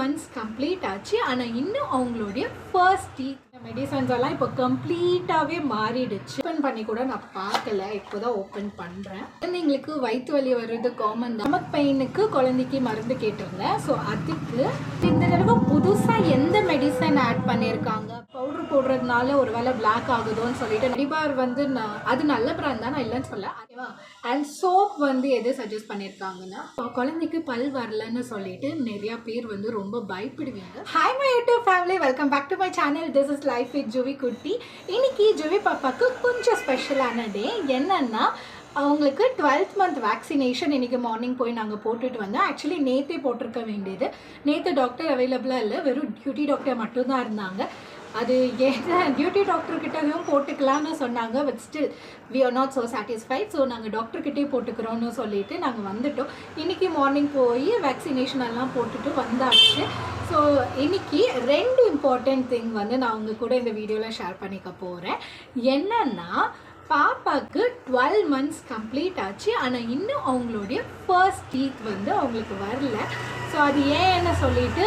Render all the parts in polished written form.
months complete ஆச்சு. ஆனால் இன்னும் அவங்களுடைய ஃபர்ஸ்ட் டீத் மெடிசன்ஸ் எல்லாம் இப்போ கம்ப்ளீட்டாகவே மாறிடுச்சு. ஓப்பன் பண்ணி கூட நான் பார்க்கல, இப்போ தான் ஓப்பன் பண்ணுறேன். குழந்தைங்களுக்கு வயிற்று வலி வர்றது காமன் தான். ஸ்டமக் பெயினுக்கு குழந்தைக்கு மருந்து கேட்டிருந்தேன். ஸோ அதுக்கு இந்த தடவை புதுசாக எந்த மெடிசன் ஆட் பண்ணியிருக்காங்க, பவுடர் போடுறதுனால ஒரு வேளை பிளாக் ஆகுதோன்னு சொல்லிட்டு நடிபார் வந்து அது நல்ல பிராண்ட் தான், நான் இல்லைன்னு சொல்ல. ஓகேவா? அண்ட் சோப் வந்து எது சஜஸ்ட் பண்ணியிருக்காங்கன்னா, குழந்தைக்கு பல் வரலன்னு சொல்லிட்டு நிறையா பேர் வந்து ரொம்ப பயப்படுவீங்க. Hi my YouTube family, welcome back to my channel. This is life with Juvi Kutty. இன்னைக்கு ஜுவி பாப்பாவுக்கு கொஞ்சம் ஸ்பெஷலான டே. என்னன்னா, அவங்களுக்கு 12th month வேக்சினேஷன் இன்றைக்கி மார்னிங் போய் நாங்கள் போட்டுட்டு வந்தோம். ஆக்சுவலி நேற்றே போட்டிருக்க வேண்டியது. நேற்று டாக்டர் அவைலபிளாக இல்லை, வெறும் டியூட்டி டாக்டர் மட்டும்தான் இருந்தாங்க. அது டியூட்டி டாக்டர்கிட்டையும் போட்டுக்கலான்னு சொன்னாங்க. But still we are not so satisfied. So நாங்கள் டாக்டர்கிட்டே போட்டுக்கிறோன்னு சொல்லிட்டு நாங்கள் வந்துட்டோம். இன்றைக்கி மார்னிங் போய் வேக்சினேஷன் எல்லாம் போட்டுட்டு வந்தாச்சு. ஸோ இன்றைக்கி 2 இம்பார்ட்டண்ட் திங் வந்து நான் உங்கள் கூட இந்த வீடியோவில் ஷேர் பண்ணிக்க போகிறேன். என்னென்னா, பாப்பாவுக்கு 12 months கம்ப்ளீட் ஆச்சு. ஆனால் இன்னும் அவங்களுடைய ஃபர்ஸ்ட் டீத் வந்து அவங்களுக்கு வரல. ஸோ அது ஏன்னு சொல்லிட்டு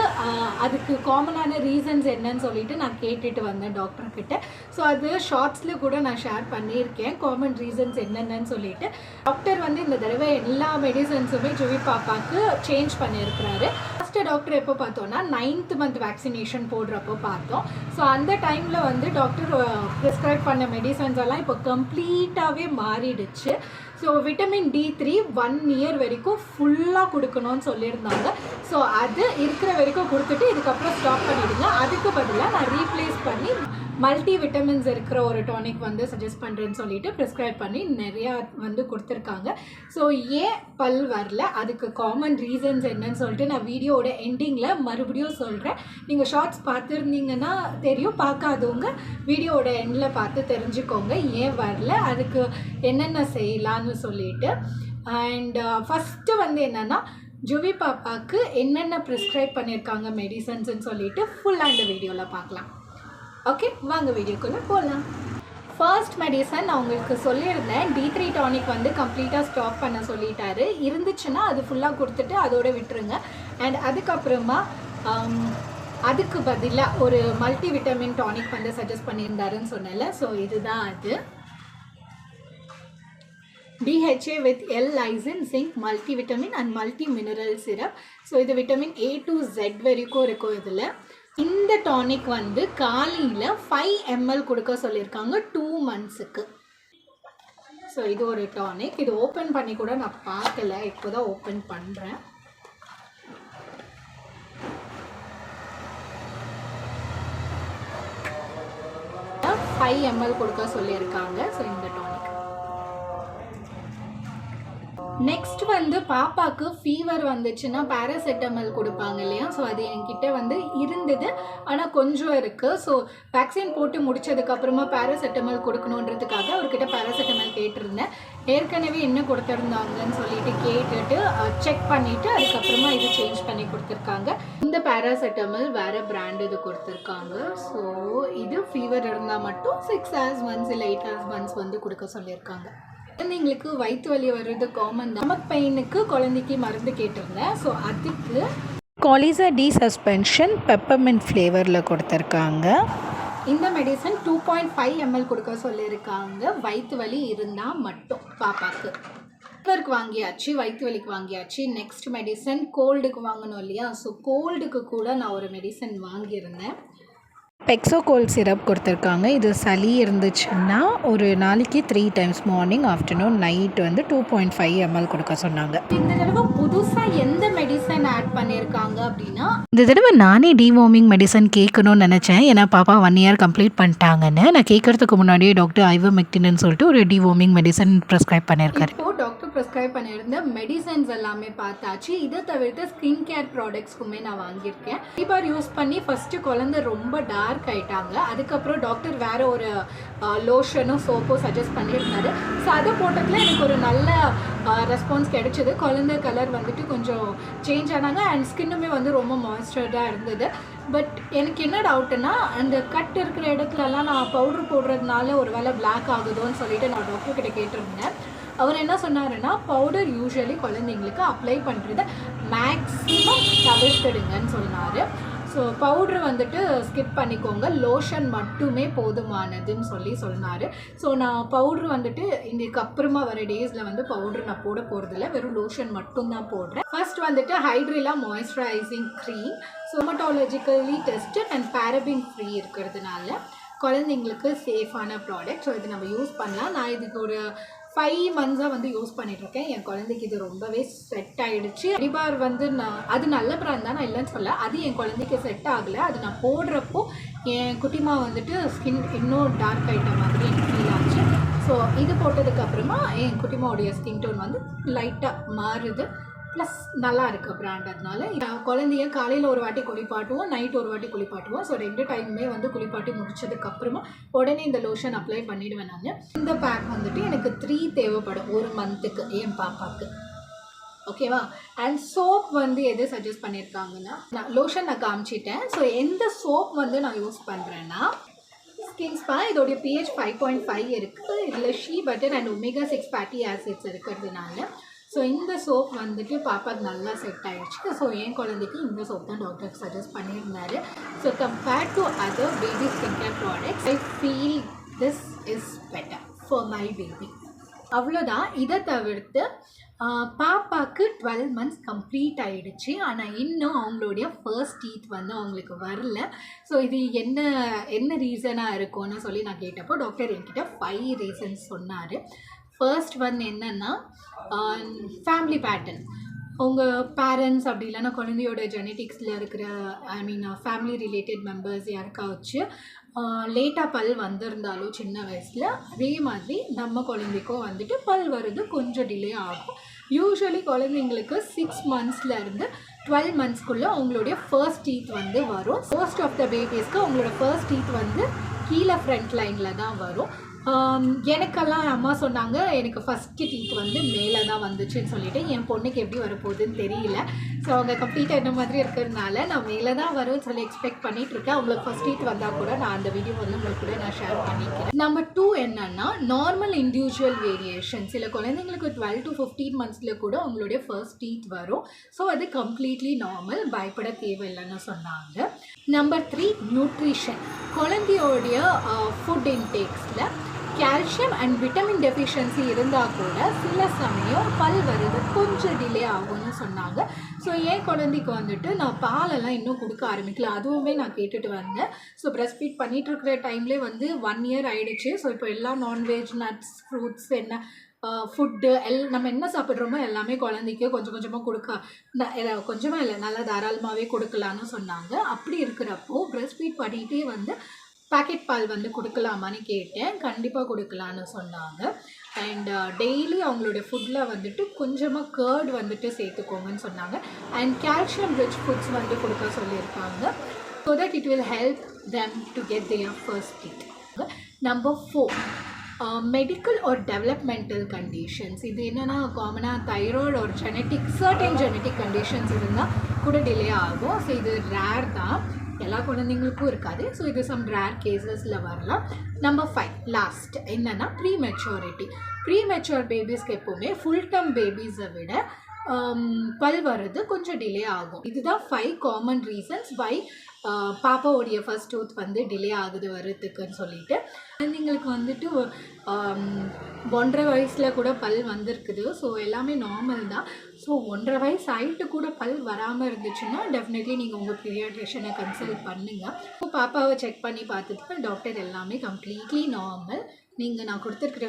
அதுக்கு காமனான ரீசன்ஸ் என்னன்னு சொல்லிட்டு நான் கேட்டுட்டு வந்தேன் டாக்டர்கிட்ட. ஸோ அது ஷார்ட்ஸில் கூட நான் ஷேர் பண்ணியிருக்கேன், காமன் ரீசன்ஸ் என்னென்னு சொல்லிட்டு. டாக்டர் வந்து இந்த தடவை எல்லா மெடிசன்ஸுமே ஜுவி பாப்பாவுக்கு சேஞ்ச் பண்ணியிருக்கிறாரு. ஃபஸ்ட்டு டாக்டர் எப்போ பார்த்தோன்னா 9th month வேக்சினேஷன் போடுறப்போ பார்த்தோம். ஸோ அந்த டைமில் வந்து டாக்டர் ப்ரிஸ்கிரைப் பண்ண மெடிசன்ஸ் எல்லாம் இப்போ கம்ப்ளீட்டாகவே மாறிடுச்சு. ஸோ விட்டமின் D3 1 year வரைக்கும் ஃபுல்லாக கொடுக்கணும்னு சொல்லியிருந்தாங்க. ஸோ அது இருக்கிற வரைக்கும் கொடுத்துட்டு இதுக்கப்புறம் ஸ்டாப் பண்ணிவிடுங்க. அதுக்கு பதிலாக நான் ரீப்ளேஸ் பண்ணி மல்டி விட்டமின்ஸ் இருக்கிற ஒரு டானிக் வந்து சஜஸ்ட் பண்ணுறேன்னு சொல்லிட்டு ப்ரிஸ்கிரைப் பண்ணி நிறையா வந்து கொடுத்துருக்காங்க. ஸோ ஏன் பல் வரல, அதுக்கு காமன் ரீசன்ஸ் என்னன்னு சொல்லிட்டு நான் வீடியோவோட எண்டிங்கில் மறுபடியும் சொல்கிறேன். நீங்கள் ஷார்ட்ஸ் பார்த்துருந்தீங்கன்னா தெரியும், பார்க்காதவங்க வீடியோவோட எண்டில் பார்த்து தெரிஞ்சுக்கோங்க ஏன் வரல, அதுக்கு என்னென்ன செய்யலான்னு சொல்லிட்டு. அண்ட் ஃபஸ்ட்டு வந்து என்னென்னா, ஜுவி பாப்பாவுக்கு என்னென்ன ப்ரிஸ்கிரைப் பண்ணியிருக்காங்க மெடிசன்ஸ்ன்னு சொல்லிட்டு ஃபுல்லாக இந்த வீடியோவில் பார்க்கலாம். ஓகே, வாங்க வீடியோக்குள்ளே போகலாம். ஃபர்ஸ்ட் மெடிசன் நான் உங்களுக்கு சொல்லியிருந்தேன், D3 டானிக் வந்து கம்ப்ளீட்டாக ஸ்டாப் பண்ண சொல்லிட்டாரு. இருந்துச்சுன்னா அது ஃபுல்லாக கொடுத்துட்டு அதோடு விட்டுருங்க. அண்ட் அதுக்கப்புறமா அதுக்கு பதிலாக ஒரு மல்டி விட்டமின் டானிக் வந்து சஜஸ்ட் பண்ணியிருந்தாருன்னு சொன்னேன்ல. ஸோ இதுதான் அது. DHA with L-lysine, zinc, multivitamin and multi-mineral syrup. So இது விட்டமின் A to Z வரைக்கும் இருக்கும் இதில். இந்த டானிக் வந்து காலையில் 5 ml கொடுக்க சொல்லியிருக்காங்க 2 monthsக்கு. ஸோ இது ஒரு டானிக். இது ஓப்பன் பண்ணி கூட நான் பார்க்கல, இப்போ தான் ஓப்பன் பண்ணுறேன். $5 ml கொடுக்க சொல்லியிருக்காங்க. ஸோ இந்த டானிக். நெக்ஸ்ட் வந்து பாப்பாவுக்கு ஃபீவர் வந்துச்சுன்னா பேராசிட்டமல் கொடுப்பாங்க இல்லையா. ஸோ அது என்கிட்ட வந்து இருந்தது, ஆனால் கொஞ்சம் இருக்குது. ஸோ வேக்சின் போட்டு முடித்ததுக்கப்புறமா பேராசிட்டமல் கொடுக்கணுன்றதுக்காக அவர்கிட்ட பேராசிட்டமல் கேட்டிருந்தேன். ஏற்கனவே என்ன கொடுத்துருந்தாங்கன்னு சொல்லிட்டு கேட்டுட்டு செக் பண்ணிவிட்டு அதுக்கப்புறமா இது சேஞ்ச் பண்ணி கொடுத்துருக்காங்க. இந்த பேராசிட்டமல் வேறு பிராண்ட் இது கொடுத்துருக்காங்க. ஸோ இது ஃபீவர் இருந்தால் மட்டும் 6 hours once இல்லை 8 hours once வந்து கொடுக்க சொல்லியிருக்காங்க. குழந்தைங்களுக்கு வயிற்று வலி வர்றது காமன் தான். ஸ்டமக் பெயினுக்கு குழந்தைக்கு மருந்து கேட்டிருந்தேன். ஸோ அதுக்கு காலிசா டி சஸ்பென்ஷன் பெப்பர்மெண்ட் ஃப்ளேவரில் கொடுத்துருக்காங்க. இந்த மெடிசன் 2.5 ml கொடுக்க சொல்லியிருக்காங்க, வயிற்று வலி இருந்தால் மட்டும். பாப்பாவுக்கு ஃபீவருக்கு வாங்கியாச்சு, வயிற்று வலிக்கு வாங்கியாச்சு. நெக்ஸ்ட் மெடிசன் கோல்டுக்கு வாங்கணும் இல்லையா. ஸோ கோல்டுக்கு கூட நான் ஒரு மெடிசன் வாங்கியிருந்தேன். பெக்ஸோகோல் சிரப் கொடுத்துருக்காங்க. இது சளி இருந்துச்சுன்னா ஒரு நாளைக்கு 3 times மார்னிங், ஆஃப்டர்நூன், நைட் வந்து 2.5 ml கொடுக்க சொன்னாங்க. இந்த தடவை புதுசாக எந்த மெடிசன் ஆட் பண்ணியிருக்காங்க அப்படின்னா, இந்த தடவை நானே டிவார்மிங் மெடிசன் கேட்கணும்னு நினச்சேன். ஏன்னா பாப்பா 1 year கம்ப்ளீட் பண்ணிட்டாங்கன்னு. நான் கேட்குறதுக்கு முன்னாடியே டாக்டர் ஐவர்மெக்டின்னு சொல்லிட்டு ஒரு டிவார்மிங் மெடிசன் ப்ரிஸ்கிரைப் பண்ணியிருக்காரு. இப்போது டாக்டர் ப்ரிஸ்கிரைப் பண்ணியிருந்த மெடிசன்ஸ் எல்லாமே பார்த்தாச்சு. இதை தவிர்த்து ஸ்கின் கேர் ப்ராடக்ட்ஸ்க்குமே நான் வாங்கியிருக்கேன். பார் யூஸ் பண்ணி ஃபஸ்ட்டு குழந்தை ரொம்ப டார்க் ஆயிட்டாங்க. அதுக்கப்புறம் டாக்டர் வேற ஒரு லோஷனும் சோப்பும் சஜஸ்ட் பண்ணியிருந்தாரு. ஸோ அதை போட்டதில் எனக்கு ஒரு நல்ல ரெஸ்பான்ஸ் கிடைச்சிது. குழந்தை கலர் வந்துட்டு கொஞ்சம் சேஞ்ச் ஆனாங்க. அண்ட் ஸ்கின்னுமே வந்து ரொம்ப மாய்ஸ்சர்டாக இருந்தது. பட் எனக்கு என்ன டவுட்டுன்னா, அந்த கட் இருக்கிற இடத்துலலாம் நான் பவுட்ரு போடுறதுனால ஒரு வேளை பிளாக் ஆகுதோன்னு சொல்லிட்டு நான் டாக்டர்கிட்ட கேட்டிருந்தேன். அவர் என்ன சொன்னாருன்னா, பவுடர் யூஸ்வலி குழந்தைங்களுக்கு அப்ளை பண்ணுறத மேக்ஸிமம் தவிர்த்துடுங்கன்னு சொன்னார். ஸோ பவுட்ரு வந்துட்டு ஸ்கிப் பண்ணிக்கோங்க, லோஷன் மட்டுமே போதுமானதுன்னு சொன்னார். ஸோ நான் பவுட்ரு வந்துட்டு இதுக்கு அப்புறமா வர டேஸில் வந்து பவுட்ரு நான் போட போகிறதில்ல, வெறும் லோஷன் மட்டும்தான் போடுறேன். ஃபர்ஸ்ட் வந்துட்டு ஹைட்ரிலா moisturising cream, dermatologically tested and paraben free இருக்கிறதுனால குழந்தைங்களுக்கு சேஃபான ப்ராடக்ட். ஸோ இது நம்ம யூஸ் பண்ணலாம். நான் இதுக்கு ஒரு 5 மந்த்ஸாக வந்து யூஸ் பண்ணிகிட்ருக்கேன். என் குழந்தைக்கு இது ரொம்பவே செட் ஆகிடுச்சு. அடிபார் வந்து அது நல்ல பிராண்ட் தான், நான் இல்லைன்னு சொல்ல. அது என் குழந்தைக்கு செட் ஆகலை. அது நான் போடுறப்போ என் குட்டிமா வந்துட்டு ஸ்கின் இன்னும் டார்க் ஆகிட்ட மாதிரி எனக்கு ஃபீல் ஆச்சு. ஸோ இது போட்டதுக்கப்புறமா என் குட்டிமாவுடைய ஸ்கின் டோன் வந்து லைட்டாக மாறுது. ப்ளஸ் நல்லா இருக்குது பிராண்ட். அதனால குழந்தைய காலையில் ஒரு வாட்டி குளிப்பாட்டுவோம், நைட் ஒரு வாட்டி குளிப்பாட்டுவோம். ஸோ 2 டைமுமே வந்து குளிப்பாட்டி முடிச்சதுக்கப்புறமா உடனே இந்த லோஷன் அப்ளை பண்ணிவிடுவேன் நான். இந்த பேக் வந்துட்டு எனக்கு 3 தேவைப்படும் ஒரு மந்த்துக்கு என் பாப்பாவுக்கு. ஓகேவா? அண்ட் சோப் வந்து எது சஜஸ்ட் பண்ணியிருக்காங்கன்னா, நான் லோஷன் நான் காமிச்சிட்டேன். ஸோ எந்த சோப் வந்து நான் யூஸ் பண்ணுறேன்னா, ஸ்கின் ஸ்பா. இதோடைய pH 5.5 இருக்குது. இதில் she butter and omega 6 fatty acids இருக்கிறதுனால ஸோ இந்த சோப் வந்துட்டு பாப்பாவுக்கு நல்லா செட் ஆகிடுச்சு. ஸோ என் குழந்தைக்கு இந்த சோப் தான் டாக்டர் சஜஸ்ட் பண்ணியிருந்தாரு. So compared to other baby skin care products, I feel this is better for my baby. அவ்வளோதான். இதை தவிர்த்து பாப்பாவுக்கு 12 மந்த்ஸ் கம்ப்ளீட் ஆகிடுச்சு. ஆனால் இன்னும் அவங்களுடைய ஃபர்ஸ்ட் டீத் வந்து அவங்களுக்கு வரல. ஸோ இது என்ன ரீசனாக இருக்கும்னு சொல்லி நான் கேட்டப்போ டாக்டர் என்கிட்ட 5 ரீசன்ஸ் சொன்னார். ஃபர்ஸ்ட் ஒன் என்னென்னா, ஃபேமிலி பேட்டர்ன். உங்கள் பேரண்ட்ஸ் அப்படி இல்லைன்னா குழந்தையோட ஜெனட்டிக்ஸில் இருக்கிற ஃபேமிலி ரிலேட்டட் மெம்பர்ஸ் யாருக்காச்சு லேட்டாக பல் வந்திருந்தாலும் சின்ன வயசில், அதே மாதிரி நம்ம குழந்தைக்கும் வந்துட்டு பல் வருது கொஞ்சம் டிலே ஆகும். யூஸ்வலி குழந்தைங்களுக்கு 6 மந்த்ஸ்லேருந்து 12 மந்த்ஸ்க்குள்ளே அவங்களுடைய ஃபர்ஸ்ட் டீத் வந்து வரும். மோஸ்ட் ஆஃப் த பேபிஸ்க்கு அவங்களோட ஃபர்ஸ்ட் டீத் வந்து கீழே ஃப்ரண்ட் லைனில் தான் வரும். எனக்கெல்லாம் அம்மா சொன்னாங்க எனக்கு ஃபஸ்ட்டு டீத் வந்து மேலே தான் வந்துச்சுன்னு சொல்லிட்டு. என் பொண்ணுக்கு எப்படி வரப்போகுதுன்னு தெரியல. ஸோ அவங்க கம்ப்ளீட்டாக என்ன மாதிரி இருக்கிறதுனால நான் மேலே தான் வரும்னு சொல்லி எக்ஸ்பெக்ட் பண்ணிகிட்ருக்கேன். அவங்களுக்கு ஃபஸ்ட் டீத் வந்தால் கூட நான் அந்த வீடியோ வந்து உங்களுக்கு கூட நான் ஷேர் பண்ணிக்கிறேன். நம்பர் 2 என்னென்னா, நார்மல் இண்டிவிஜுவல் வேரியேஷன். சில குழந்தைங்களுக்கு 12 to 15 மந்த்ஸில் கூட அவங்களுடைய ஃபர்ஸ்ட் டீத் வரும். ஸோ அது கம்ப்ளீட்லி நார்மல், பயப்பட தேவையில்லைன்னு சொன்னாங்க. Number 3 nutrition. குழந்தையோடைய ஃபுட் இன்டேக்ஸில் கால்சியம் அண்ட் விட்டமின் டெஃபிஷியன்சி இருந்தால் கூட சில சமயம் பல் வருது கொஞ்சம் டிலே ஆகும்னு சொன்னாங்க. ஸோ என் குழந்தைக்கு வந்துட்டு நான் பாலெல்லாம் இன்னும் கொடுக்க ஆரம்பிக்கல, அதுவுமே நான் கேட்டுட்டு வந்தேன். ஸோ ப்ரெஸ்ட் ஃபீட் பண்ணிகிட்டு இருக்கிற டைம்லேயே வந்து 1 இயர் ஆகிடுச்சு. ஸோ இப்போ எல்லாம் நான்வெஜ், நட்ஸ், ஃப்ரூட்ஸ், என்ன ஃபுட்டு நம்ம என்ன சாப்பிட்றோமோ எல்லாமே குழந்தைக்கு கொஞ்சம் கொஞ்சமாக கொஞ்சமாக இல்லை, நல்லா தாராளமாகவே கொடுக்கலான்னு சொன்னாங்க. அப்படி இருக்கிறப்போ ப்ரெஸ்ட் ஃபீட் பண்ணிகிட்டே வந்து பேக்கெட் பால் வந்து கொடுக்கலாமான்னு கேட்டேன். கண்டிப்பாக கொடுக்கலான்னு சொன்னாங்க. அண்ட் டெய்லி அவங்களுடைய ஃபுட்டில் வந்துட்டு கொஞ்சமாக கர்ட் வந்துட்டு சேர்த்துக்கோங்கன்னு சொன்னாங்க. அண்ட் கால்சியம் ரிச் ஃபுட்ஸ் வந்து கொடுக்க சொல்லியிருக்காங்க. So that it will help them to get their first teeth. Number 4 medical or developmental conditions. இது என்னென்னா, காமனாக தைராய்டு ஒரு சர்டன் ஜெனட்டிக் கண்டிஷன்ஸ் இருந்தால் கூட டிலே ஆகும். ஸோ இது ரேர் தான், எல்லா குழந்தைங்களுக்கும் இருக்காது. ஸோ இது சம் ரேர் கேசஸில் வரலாம். நம்பர் 5 லாஸ்ட் என்னென்னா, ப்ரீமெச்சூர் பேபிஸ்க்கு எப்போவுமே ஃபுல் டேர்ம் பேபிஸை விட பல் வர்றது கொஞ்சம் டிலே ஆகும். இதுதான் 5 காமன் ரீசன்ஸ் வை பாப்பாவுடைய ஃபர்ஸ்ட் டூத் வந்து டிலே ஆகுது வர்றதுக்குன்னு சொல்லிட்டு. குழந்தைங்களுக்கு வந்துட்டு 1.5 வயசில் கூட பல் வந்திருக்குது. ஸோ எல்லாமே நார்மல் தான். ஸோ 1.5 வயசு ஆகிட்டு கூட பல் வராமல் இருந்துச்சுன்னா டெஃபினெட்லி நீங்கள் உங்கள் பீடியாட்ரிஷனை கன்சல்ட் பண்ணுங்கள். ஸோ பாப்பாவை செக் பண்ணி பார்த்துட்டு டாக்டர் எல்லாமே கம்ப்ளீட்லி நார்மல், நீங்கள் நான் கொடுத்துருக்குற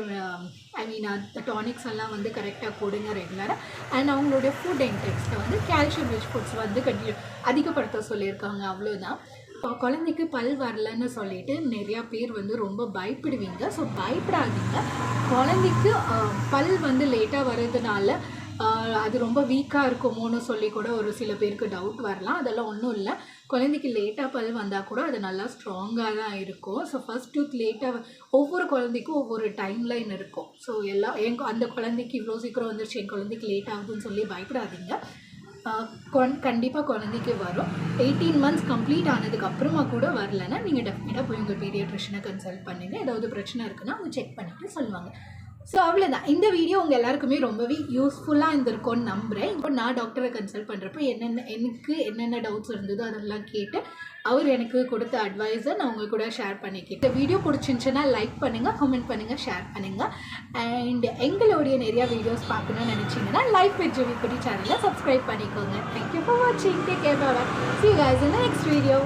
அந்த டானிக்ஸ் எல்லாம் வந்து கரெக்டாக கொடுங்க ரெகுலராக. அண்ட் அவங்களுடைய ஃபுட் இன்டேக்ஸில் வந்து கால்சியம் ரிச் ஃபுட்ஸ் வந்து அதிகப்படுத்த சொல்லியிருக்காங்க. அவ்வளோதான். குழந்தைக்கு பல் வரலன்னு சொல்லிட்டு நிறையா பேர் வந்து ரொம்ப பயப்படுவீங்க. ஸோ பயப்படாதீங்க. குழந்தைக்கு பல் வந்து லேட்டாக வர்றதுனால அது ரொம்ப வீக்காக இருக்குமோன்னு சொல்லி கூட ஒரு சில பேருக்கு டவுட் வரலாம். அதெல்லாம் ஒன்றும் இல்லை. குழந்தைக்கு லேட்டாக பல் வந்தால் கூட அது நல்லா ஸ்ட்ராங்காக தான் இருக்கும். ஸோ ஃபர்ஸ்ட் டூத் லேட்டாக ஒவ்வொரு குழந்தைக்கும் ஒவ்வொரு டைம் லைன் இருக்கும். ஸோ அந்த குழந்தைக்கு இவ்வளோ சீக்கிரம் வந்துருச்சு, என் குழந்தைக்கு லேட் ஆகுதுன்னு சொல்லி பயப்படாதீங்க. கண்டிப்பாக குழந்தைக்கு வரும். 18 மந்த்ஸ் கம்ப்ளீட் ஆனதுக்கு அப்புறமா கூட வரலைன்னா நீங்கள் டெஃபினட்டாக போய் உங்கள் பீடியாட்ரிஷனை கன்சல்ட் பண்ணுங்கள். ஏதாவது பிரச்சனை இருக்குன்னா அவங்க செக் பண்ணிவிட்டு சொல்லுவாங்க. ஸோ அவ்வளோதான். இந்த வீடியோ உங்கள் எல்லாருக்குமே ரொம்பவே யூஸ்ஃபுல்லாக இருந்திருக்கும்னு நம்புகிறேன். இப்போ நான் டாக்டரை கன்சல்ட் பண்ணுறப்ப எனக்கு என்னென்ன டவுட்ஸ் இருந்ததோ அதெல்லாம் கேட்டு அவர் எனக்கு கொடுத்த அட்வைஸை நான் உங்கள் கூட ஷேர் பண்ணிக்கிறேன். இந்த வீடியோ பிடிச்சிருந்துச்சுன்னா லைக் பண்ணுங்கள், கமெண்ட் பண்ணுங்கள், ஷேர் பண்ணுங்கள். அண்ட் எங்களுடைய நிறையா வீடியோஸ் பார்க்கணும்னு நினச்சிங்கன்னா லைஃப் வித் ஜுவிக்குட்டி சேனலை சப்ஸ்கிரைப் பண்ணிக்கோங்க. தேங்க்யூ ஃபார் வாட்சிங். Take care. Bye. See you guys in the next video.